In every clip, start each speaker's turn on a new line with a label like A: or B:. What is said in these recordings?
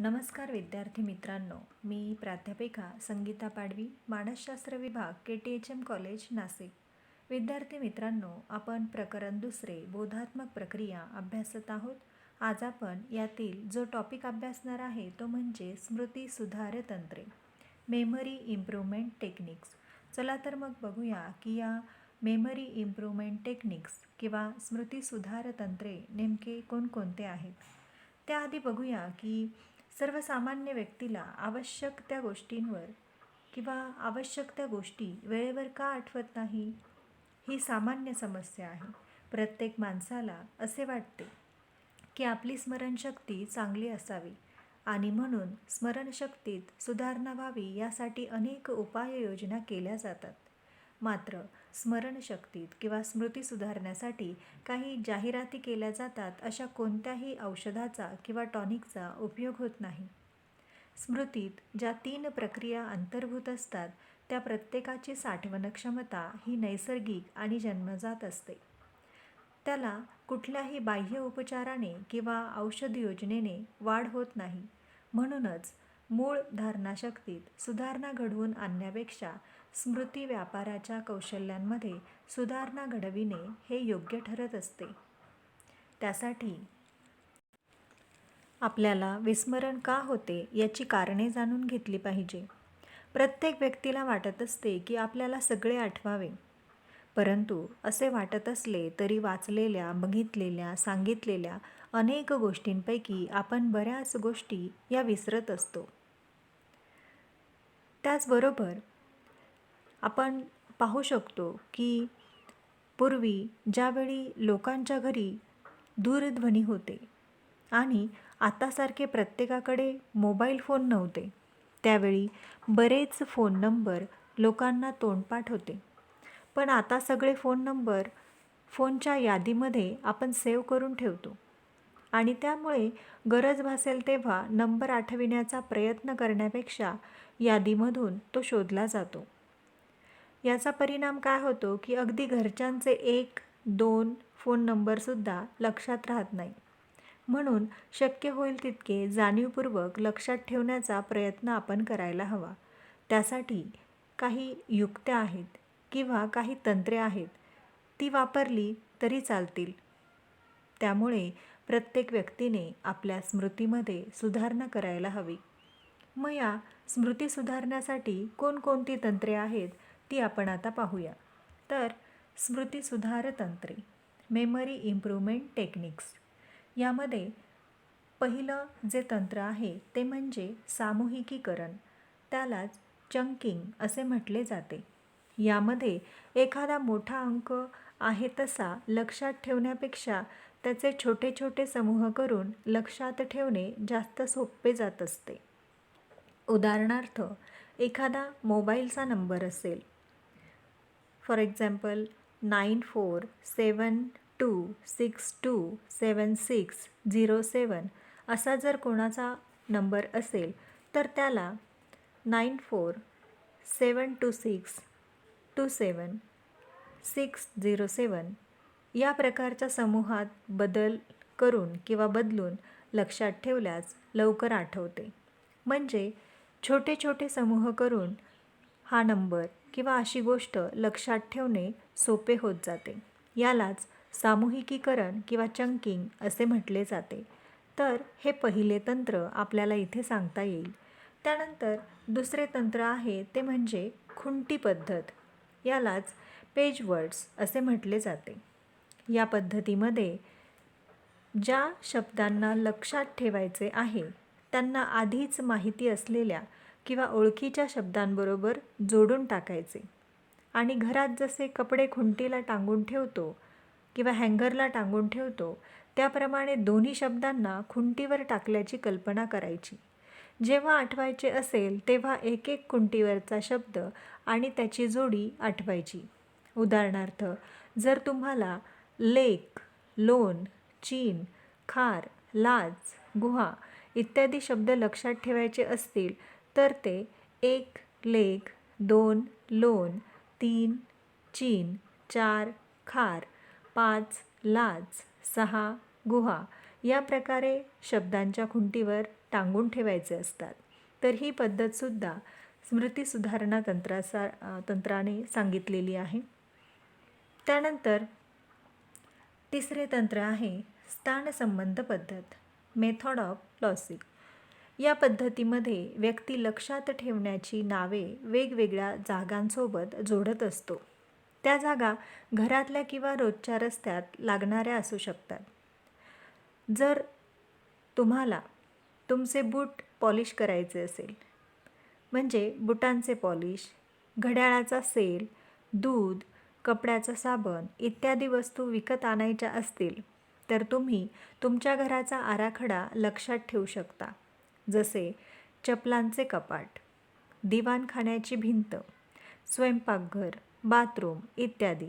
A: नमस्कार विद्यार्थी मित्रांनो, मी प्राध्यापिका संगीता पाडवी, मानसशास्त्र विभाग KTHM कॉलेज नाशिक. विद्यार्थी मित्रांनो, आपण प्रकरण दुसरे बोधात्मक प्रक्रिया अभ्यासत आहोत. आज आपण यातील जो टॉपिक अभ्यासणार आहे तो म्हणजे स्मृती सुधार तंत्रे, मेमरी इम्प्रूव्हमेंट टेक्निक्स. चला तर मग बघूया की या मेमरी इम्प्रूव्हमेंट टेक्निक्स किंवा स्मृती सुधार तंत्रे नेमके कोणकोणते आहेत. त्याआधी बघूया की सर्वसामान्य व्यक्तीला आवश्यक त्या गोष्टींवर किंवा आवश्यक त्या गोष्टी वेळेवर का आठवत नाही, ही सामान्य समस्या आहे. प्रत्येक माणसाला असे वाटते की आपली स्मरणशक्ती चांगली असावी आणि म्हणून स्मरणशक्तीत सुधारणा व्हावी यासाठी अनेक उपाययोजना केल्या जातात. मात्र स्मरणशक्तीत किंवा स्मृती सुधारण्यासाठी काही जाहिराती केल्या जातात, अशा कोणत्याही औषधाचा किंवा टॉनिकचा उपयोग होत नाही. स्मृतीत ज्या 3 प्रक्रिया अंतर्भूत असतात त्या प्रत्येकाची साठवण क्षमता ही नैसर्गिक आणि जन्मजात असते. त्याला कुठल्याही बाह्य उपचाराने किंवा औषध योजनेने वाढ होत नाही. म्हणूनच मूळ धारणाशक्तीत सुधारणा घडवून आणण्यापेक्षा स्मृती व्यापाराच्या कौशल्यांमध्ये सुधारणा घडविणे हे योग्य ठरत असते. त्यासाठी आपल्याला विस्मरण का होते याची कारणे जाणून घेतली पाहिजे. प्रत्येक व्यक्तीला वाटत असते की आपल्याला सगळे आठवावे, परंतु असे वाटत असले तरी वाचलेल्या, बघितलेल्या, सांगितलेल्या अनेक गोष्टींपैकी आपण बऱ्याच गोष्टी या विसरत असतो. त्याचबरोबर आपण पाहू शकतो की पूर्वी ज्यावेळी लोकांच्या घरी दूरध्वनी होते आणि आतासारखे प्रत्येकाकडे मोबाईल फोन नव्हते, त्यावेळी बरेच फोन नंबर लोकांना तोंडपाठ होते. पण आता सगळे फोन नंबर फोनच्या यादीमध्ये आपण सेव्ह करून ठेवतो आणि त्यामुळे गरज भासेल तेव्हा नंबर आठविण्याचा प्रयत्न करण्यापेक्षा यादीमधून तो शोधला जातो. याचा परिणाम काय होतो की अगदी घरच्यांचे 1-2 फोन नंबरसुद्धा लक्षात राहत नाही. म्हणून शक्य होईल तितके जाणीवपूर्वक लक्षात ठेवण्याचा प्रयत्न आपण करायला हवा. त्यासाठी काही युक्त्या आहेत किंवा काही तंत्रे आहेत, ती वापरली तरी चालतील. त्यामुळे प्रत्येक व्यक्तीने आपल्या स्मृतीमध्ये सुधारणा करायला हवी. मग या स्मृती सुधारण्यासाठी कोणकोणती तंत्रे आहेत ती आपण आता पाहूया. तर स्मृती सुधार तंत्रे, मेमरी इम्प्रूव्हमेंट टेक्निक्स, यामध्ये पहिलं जे तंत्र आहे ते म्हणजे सामूहिकीकरण, त्यालाच चंकिंग असे म्हटले जाते. यामध्ये एखादा मोठा अंक आहे तसा लक्षात ठेवण्यापेक्षा त्याचे छोटे छोटे समूह करून लक्षात ठेवणे जास्त सोपे जात असते. उदाहरणार्थ, एखादा मोबाईलचा नंबर असेल, फॉर एक्झाम्पल 9472627607 असा जर कोणाचा नंबर असेल तर त्याला 9472627607 या प्रकारच्या समूहात बदल करून किंवा बदलून लक्षात ठेवल्यास लवकर आठवते. म्हणजे छोटे छोटे समूह करून हा नंबर किंवा अशी गोष्ट लक्षात ठेवणे सोपे होत जाते. यालाच सामूहिकीकरण किंवा चंकिंग असे म्हटले जाते. तर हे पहिले तंत्र आपल्याला इथे सांगता येईल. त्यानंतर दुसरे तंत्र आहे ते म्हणजे खुंटी पद्धत, यालाच पेज वर्ड्स असे म्हटले जाते. या पद्धतीमध्ये ज्या शब्दांना लक्षात ठेवायचे आहे त्यांना आधीच माहिती असलेल्या किंवा ओळखीच्या शब्दांबरोबर जोडून टाकायचे आणि घरात जसे कपडे खुंटीला टांगून ठेवतो किंवा हँगरला टांगून ठेवतो त्याप्रमाणे दोन्ही शब्दांना खुंटीवर टाकल्याची कल्पना करायची. जेव्हा आठवायचे असेल तेव्हा एक एक खुंटीवरचा शब्द आणि त्याची जोडी आठवायची. उदाहरणार्थ, जर तुम्हाला लेक, लोण, चीन, खार, लाज, गुहा इत्यादी शब्द लक्षात ठेवायचे असतील तर ते 1 लेक, 2 लोण, 3 चीन, 4 खार, 5 लाज, 6 गुहा या प्रकारे शब्दांच्या खुंटीवर टांगून ठेवायचे असतात. तर ही पद्धतसुद्धा स्मृती सुधारणा तंत्राने सांगितलेली आहे. त्यानंतर तिसरे तंत्र आहे स्थानसंबंध पद्धत, मेथड ऑफ लॉजिक. या पद्धतीमध्ये व्यक्ती लक्षात ठेवण्याची नावे वेगवेगळ्या जागांसोबत जोडत असतो. त्या जागा घरातल्या किंवा रोजच्या रस्त्यात लागणाऱ्या असू शकतात. जर तुम्हाला तुमचे बूट पॉलिश करायचे असेल, म्हणजे बुटांचे पॉलिश, घड्याळाचा सेल, दूध, कपड्याचा साबण इत्यादी वस्तू विकत आणायच्या असतील, तर तुम्ही तुमच्या घराचा आराखडा लक्षात ठेवू शकता. जसे चपलांचे कपाट, दिवाणखान्याची भिंत, स्वयंपाकघर, बाथरूम इत्यादी.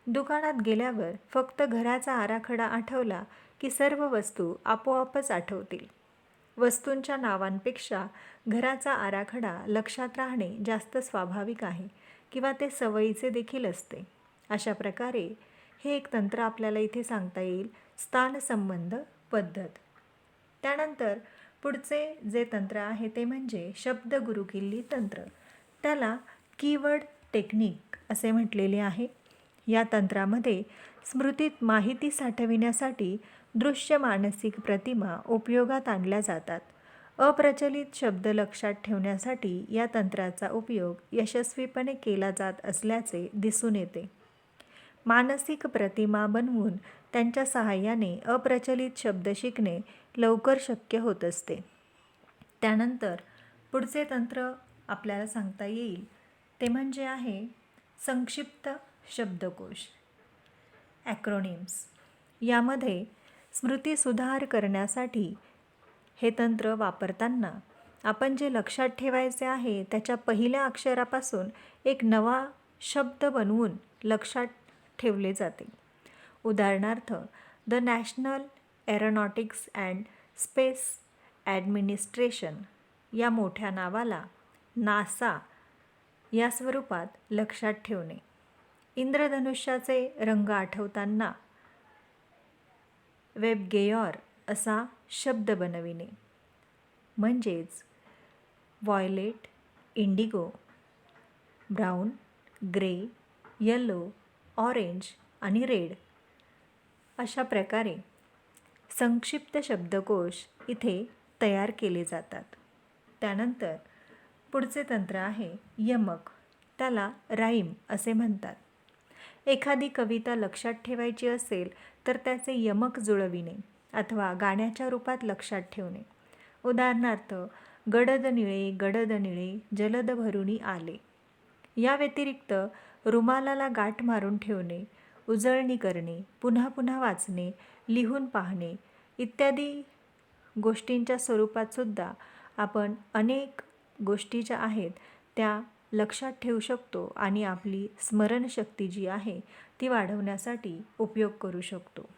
A: दुकानात गेल्यावर फक्त घराचा आराखडा आठवला की सर्व वस्तू आपोआपच आठवतील. वस्तूंच्या नावांपेक्षा घराचा आराखडा लक्षात राहणे जास्त स्वाभाविक आहे किंवा ते सवयीचे देखील असते. अशा प्रकारे हे एक तंत्र आपल्याला इथे सांगता येईल, स्थानसंबंध पद्धत. त्यानंतर पुढचे जे तंत्र आहे ते म्हणजे शब्द गुरुकिल्ली तंत्र. त्याला कीवर्ड टेक्निक असे म्हटलेले आहे. या तंत्रामध्ये स्मृतीत माहिती साठविण्यासाठी दृश्य मानसिक प्रतिमा उपयोगात आणल्या जातात. अप्रचलित शब्द लक्षात ठेवण्यासाठी या तंत्राचा उपयोग यशस्वीपणे केला जात असल्याचे दिसून येते. मानसिक प्रतिमा बनवून त्यांच्या सहाय्याने अप्रचलित शब्द शिकणे लवकर शक्य होत असते. त्यानंतर पुढचे तंत्र आपल्याला सांगता येईल ते म्हणजे आहे संक्षिप्त शब्दकोश, ॲक्रोनिम्स. यामध्ये स्मृती सुधार करण्यासाठी हे तंत्र वापरताना आपण जे लक्षात ठेवायचे आहे त्याच्या पहिल्या अक्षरापासून एक नवा शब्द बनवून लक्षात ठेवले जाते. उदाहरणार्थ, the national aeronautics and space administration या मोठ्या नावाला नासा या स्वरूपात लक्षात ठेवणे. इंद्रधनुष्याचे रंग आठवताना वेबगेयॉर असा शब्द बनविणे. म्हणजेच violet, Indigo, brown, grey, yellow, orange आणि रेड अशा प्रकारे संक्षिप्त शब्दकोश इथे तयार केले जातात. त्यानंतर पुढचे तंत्र आहे यमक. त्याला राईम असे म्हणतात. एखादी कविता लक्षात ठेवायची असेल तर त्याचे यमक जुळविणे अथवा गाण्याच्या रूपात लक्षात ठेवणे. उदाहरणार्थ, गडद निळे जलद भरुनी आले. या व्यतिरिक्त रुमालाला गाठ मारून ठेवणे, उजळणी करणे, पुन्हा पुन्हा वाचणे, लिहून पाहणे इत्यादी गोष्टींच्या स्वरूपात सुद्धा आपण अनेक गोष्टी ज्या आहेत त्या लक्षात ठेवू शकतो आणि आपली स्मरणशक्ती जी आहे ती वाढवण्यासाठी उपयोग करू शकतो.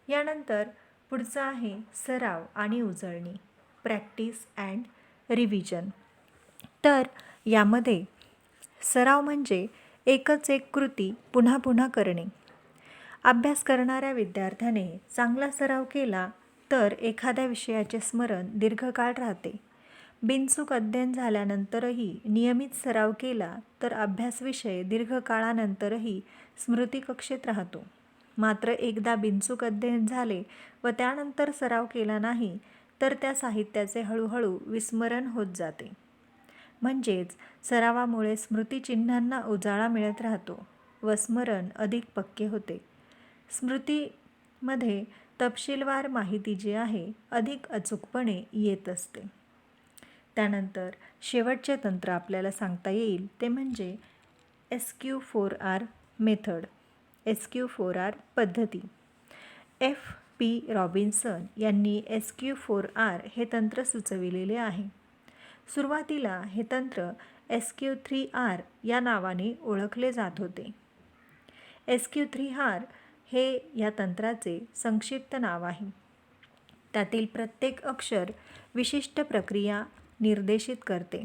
A: यानंतर पुढचं आहे सराव आणि उजळणी, प्रॅक्टिस अँड रिव्हिजन. तर यामध्ये सराव म्हणजे एकच एक कृती पुन्हा पुन्हा करणे. अभ्यास करणाऱ्या विद्यार्थ्याने चांगला सराव केला तर एखाद्या विषयाचे स्मरण दीर्घकाळ राहते. बिनचूक अध्ययन झाल्यानंतरही नियमित सराव केला तर अभ्यास विषय दीर्घकाळानंतरही स्मृतिकक्षेत राहतो. मात्र एकदा बिनचूक अध्ययन झाले व त्यानंतर सराव केला नाही तर त्या साहित्याचे हळूहळू विस्मरण होत जाते. म्हणजेच सरावामुळे स्मृतिचिन्हांना उजाळा मिळत राहतो व स्मरण अधिक पक्के होते. स्मृतीमध्ये तपशीलवार माहिती जी आहे अधिक अचूकपणे येत असते. त्यानंतर शेवटचे तंत्र आपल्याला सांगता येईल ते म्हणजे SQ4R मेथड, SQ4R पद्धती. F.P. रॉबिन्सन यांनी SQ4R हे तंत्र सुचविलेले आहे. सुरुवातीला हे तंत्र SQ3R या नावाने ओळखले जात होते. SQ3R हे या तंत्राचे संक्षिप्त नाव आहे. त्यातील प्रत्येक अक्षर विशिष्ट प्रक्रिया निर्देशित करते.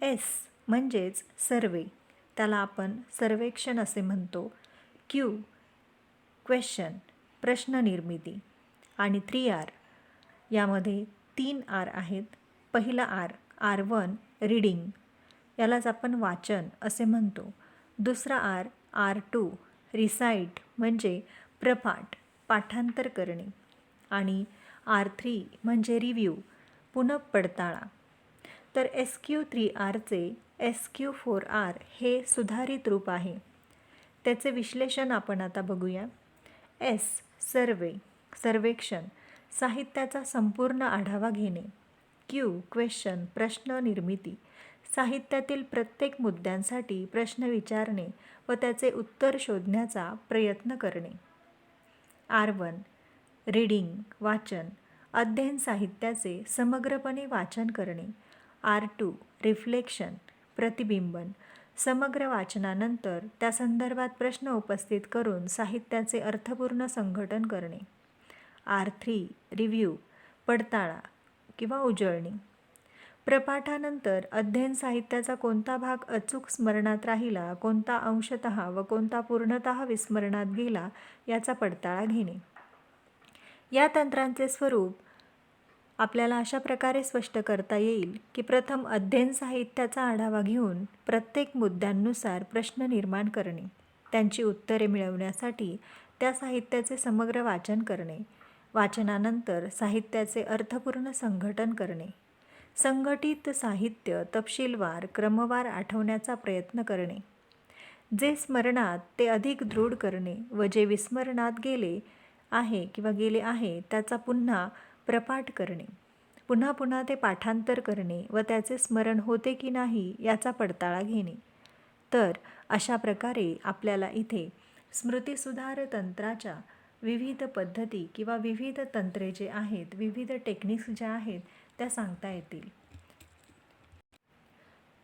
A: S म्हणजेच सर्वे, त्याला आपण सर्वेक्षण असे म्हणतो. Q क्वेश्चन, प्रश्न निर्मिती. आणि 3R यामध्ये 3 R आहेत. पहिला R1 रीडिंग, यालाच आपण वाचन असे म्हणतो. दुसरा R2 रिसाईट म्हणजे प्रपाठ, पाठांतर करणे. आणि R3 म्हणजे रिव्ह्यू, पुनःपडताळा. तर SQ3Rचे SQ4R हे सुधारित रूप आहे. त्याचे विश्लेषण आपण आता बघूया. सर्वेक्षण, साहित्याचा संपूर्ण आढावा घेणे. क्वेश्चन, प्रश्न निर्मिती, साहित्यातील प्रत्येक मुद्द्यांसाठी प्रश्न विचारणे व त्याचे उत्तर शोधण्याचा प्रयत्न करणे. R1 रीडिंग, वाचन, अध्ययन साहित्याचे समग्रपणे वाचन करणे. R2 रिफ्लेक्शन, प्रतिबिंबन, समग्र वाचनानंतर त्या संदर्भात प्रश्न उपस्थित करून साहित्याचे अर्थपूर्ण संघटन करणे. R3 रिव्ह्यू, पडताळा किंवा उजळणी, प्रपाठानंतर अध्ययन साहित्याचा कोणता भाग अचूक स्मरणात राहिला, कोणता अंशतः व कोणता पूर्णतः विस्मरणात गेला याचा पडताळा घेणे. या तंत्रांचे स्वरूप आपल्याला अशा प्रकारे स्पष्ट करता येईल की प्रथम अध्ययन साहित्याचा आढावा घेऊन प्रत्येक मुद्द्यांनुसार प्रश्न निर्माण करणे, त्यांची उत्तरे मिळवण्यासाठी त्या साहित्याचे समग्र वाचन करणे. वाचनानंतर साहित्याचे अर्थपूर्ण संघटन करणे. संघटित साहित्य तपशीलवार, क्रमवार आठवण्याचा प्रयत्न करणे. जे स्मरणात ते अधिक दृढ करणे व जे विस्मरणात गेले आहे त्याचा पुन्हा प्रपाठ करणे. पुन्हा पुन्हा ते पाठांतर करणे व त्याचे स्मरण होते की नाही याचा पडताळा घेणे. तर अशा प्रकारे आपल्याला इथे स्मृतिसुधार तंत्राच्या विविध पद्धती किंवा विविध तंत्रे जे आहेत, विविध टेक्निक्स ज्या आहेत त्या सांगता येतील.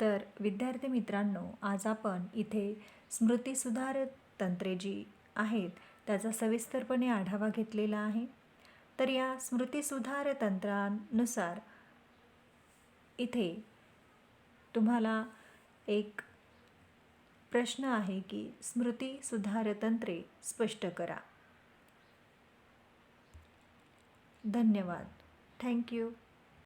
A: तर विद्यार्थी मित्रांनो, आज आपण इथे स्मृतिसुधार तंत्रे जी आहेत त्याचा सविस्तरपणे आढावा घेतलेला आहे. तर या स्मृतिसुधार तंत्रानुसार इथे तुम्हाला एक प्रश्न आहे की स्मृतिसुधार तंत्रे स्पष्ट करा. धन्यवाद. थँक्यू.